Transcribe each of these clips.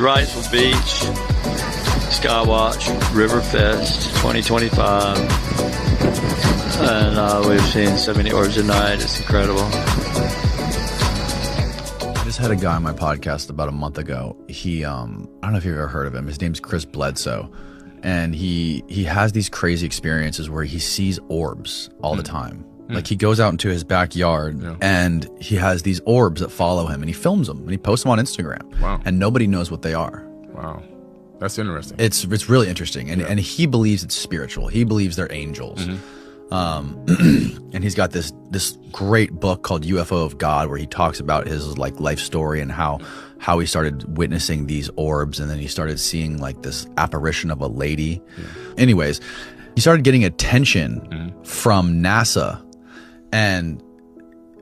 Wrightsville Beach, Skywatch, Riverfest 2025, and we've seen so many orbs a night. It's incredible. I just had a guy on my podcast about a month ago. He, I don't know if you've ever heard of him. His name's Chris Bledsoe. And he has these crazy experiences where he sees orbs all the time. Like he goes out into his backyard and he has these orbs that follow him and he films them and he posts them on Instagram. Wow. And nobody knows what they are. Wow. That's interesting. It's really interesting. And he believes it's spiritual. He believes they're angels. And he's got this great book called UFO of God where he talks about his like life story and how he started witnessing these orbs, and then he started seeing like this apparition of a lady. Anyways, he started getting attention from NASA, and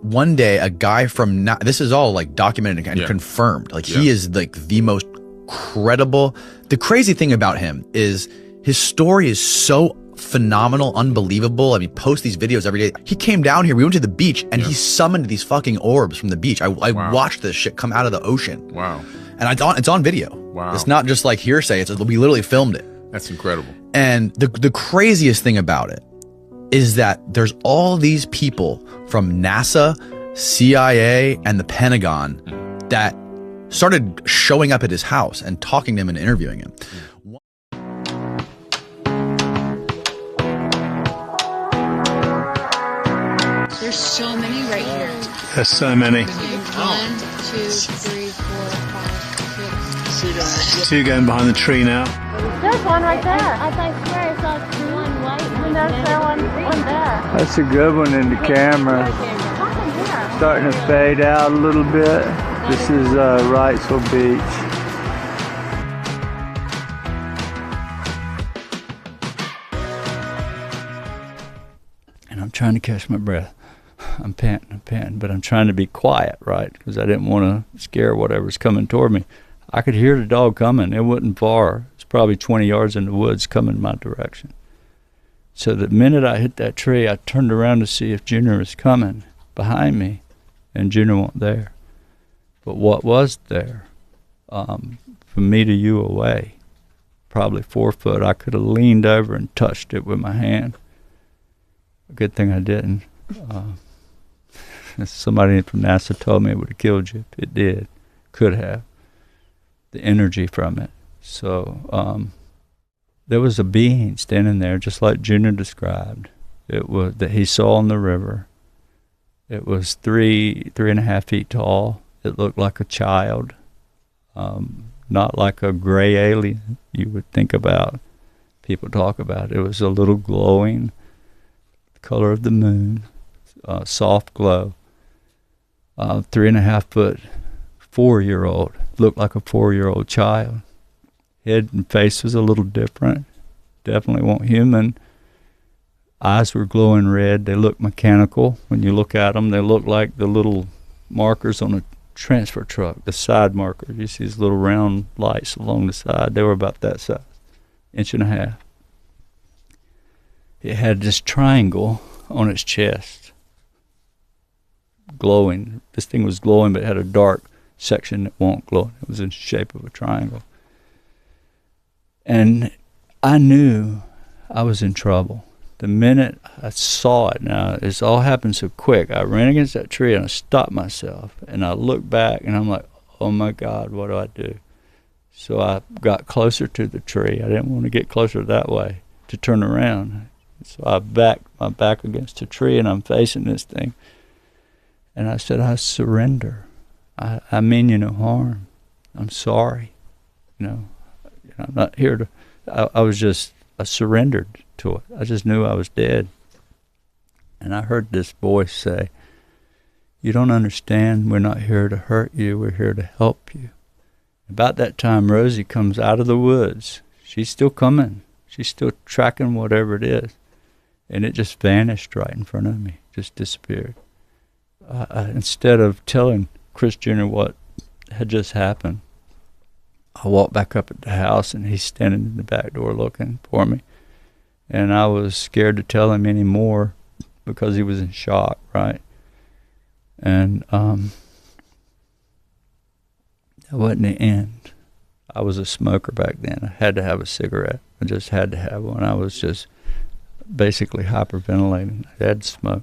one day a guy from this is all like documented and confirmed. Like he is like the most credible. The crazy thing about him is his story is so phenomenal, unbelievable. I mean, post these videos every day. He came down here, we went to the beach, and he summoned these fucking orbs from the beach. I watched this shit come out of the ocean. Wow. And it's on video. Wow. It's not just like hearsay. We literally filmed it. That's incredible. And the craziest thing about it is that there's all these people from NASA, CIA, and the Pentagon that started showing up at his house and talking to him and interviewing him. There's so many right here. There's so many. 1, 2, 3, 4, 5, 6. Two going behind the tree now. There's one right there. I swear I saw one white one. There's one there. That's a good one in the camera. Starting to fade out a little bit. This is Wrightsville Beach. And I'm trying to catch my breath. I'm panting, but I'm trying to be quiet, right? Because I didn't want to scare whatever's coming toward me. I could hear the dog coming. It wasn't far. It's probably 20 yards in the woods coming my direction. So the minute I hit that tree, I turned around to see if Junior was coming behind me, and Junior wasn't there. But what was there, from me to you away, probably 4 foot, I could have leaned over and touched it with my hand. A good thing I didn't. Somebody from NASA told me it would have killed you. It did. Could have. The energy from it. So there was a being standing there, just like Junior described. It was that he saw on the river. It was 3.5 feet tall. It looked like a child, not like a gray alien you would think about. People talk about. It was a little glowing, color of the moon, soft glow. 3.5 foot, 4-year-old, looked like a 4-year-old child. Head and face was a little different. Definitely weren't human. Eyes were glowing red. They looked mechanical. When you look at them, they look like the little markers on a transfer truck, the side markers. You see these little round lights along the side. They were about that size, 1.5 inches. It had this triangle on its chest, glowing. This thing was glowing, but it had a dark section that won't glow. It was in the shape of a triangle. And I knew I was in trouble. The minute I saw it, now it's all happened so quick. I ran against that tree and I stopped myself and I looked back and I'm like, oh my God, what do I do? So I got closer to the tree. I didn't want to get closer that way to turn around. So I backed my back against the tree and I'm facing this thing. And I said, I surrender. I mean you no harm. I'm sorry. I'm not here to, I surrendered to it. I just knew I was dead. And I heard this voice say, you don't understand, we're not here to hurt you, we're here to help you. About that time, Rosie comes out of the woods. She's still coming. She's still tracking whatever it is. And it just vanished right in front of me, just disappeared. Instead of telling Chris Jr. what had just happened, I walked back up at the house and he's standing in the back door looking for me. And I was scared to tell him any more because he was in shock, right? And that wasn't the end. I was a smoker back then. I had to have a cigarette. I just had to have one. I was just basically hyperventilating. I had to smoke.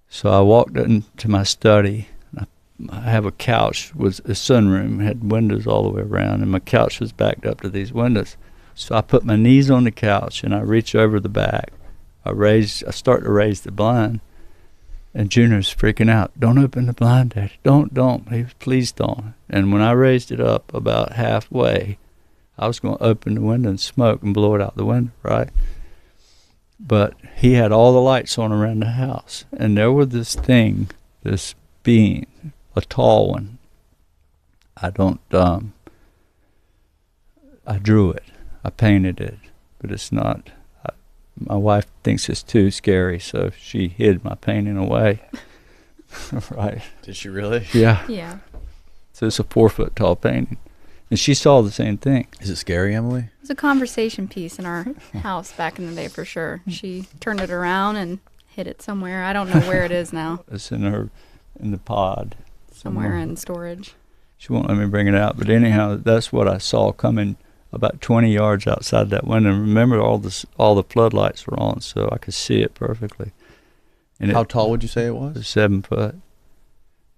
So I walked into my study. I have a couch with a sunroom, had windows all the way around, and my couch was backed up to these windows. So I put my knees on the couch and I reach over the back. I start to raise the blind, and Junior's freaking out. Don't open the blind, Daddy. Don't. Please don't. And when I raised it up about halfway, I was going to open the window and smoke and blow it out the window, right? But he had all the lights on around the house, and there was this being, a tall one. I drew it. I painted it, but it's not. My wife thinks it's too scary, so she hid my painting away. Right. Did she really? Yeah. Yeah. So it's a 4-foot tall painting. And she saw the same thing. Is it scary, Emily? It was a conversation piece in our house back in the day for sure. She turned it around and hid it somewhere. I don't know where it is now. It's in the pod. Somewhere in storage. She won't let me bring it out. But anyhow, that's what I saw coming about 20 yards outside that window. And remember, all the floodlights were on, so I could see it perfectly. And How tall would you say it was? 7 foot.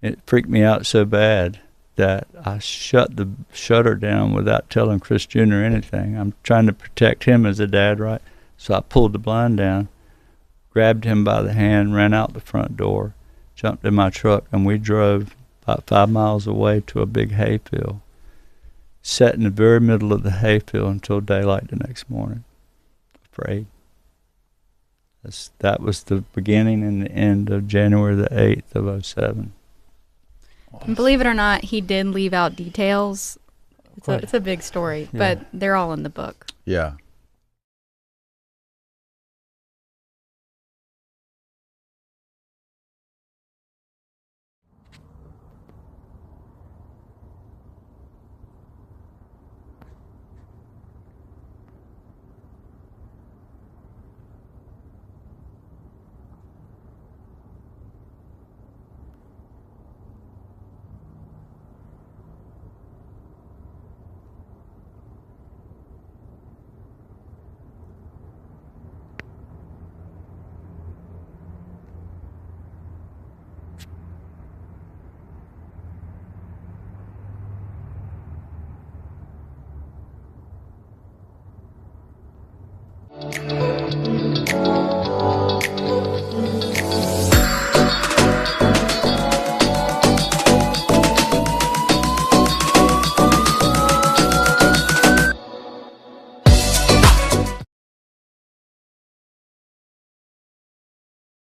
It freaked me out so bad that I shut the shutter down without telling Chris Jr. anything. I'm trying to protect him as a dad, right? So I pulled the blind down, grabbed him by the hand, ran out the front door, jumped in my truck, and we drove about 5 miles away to a big hayfield. Sat in the very middle of the hayfield until daylight the next morning, afraid. That was the beginning and the end of January the 8th of 2007. And believe it or not, he did leave out details. It's a big story, Yeah. but they're all in the book. Yeah.